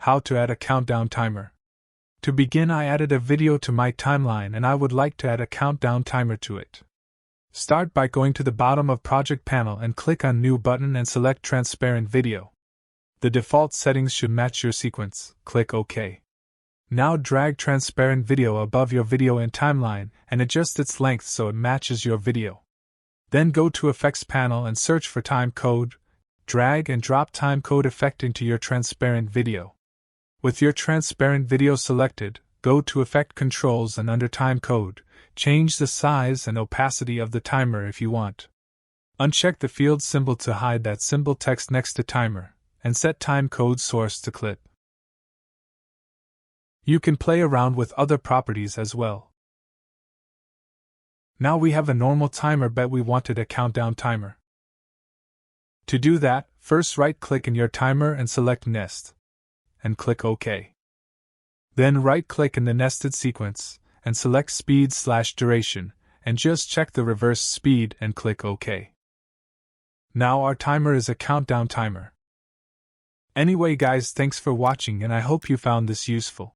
How to add a countdown timer. To begin, I added a video to my timeline and I would like to add a countdown timer to it. Start by going to the bottom of Project Panel and click on New button and select Transparent Video. The default settings should match your sequence. Click OK. Now drag Transparent Video above your video in timeline and adjust its length so it matches your video. Then go to Effects panel and search for timecode. Drag and drop timecode effect into your transparent video. With your transparent video selected, go to Effect Controls and under Timecode, change the size and opacity of the timer if you want. Uncheck the field symbol to hide that symbol text next to timer, and set timecode source to clip. You can play around with other properties as well. Now we have a normal timer, but we wanted a countdown timer. To do that, first right-click in your timer and select Nest, and click OK. Then right-click in the nested sequence, and select Speed/Duration, and just check the reverse speed and click OK. Now our timer is a countdown timer. Anyway guys, thanks for watching and I hope you found this useful.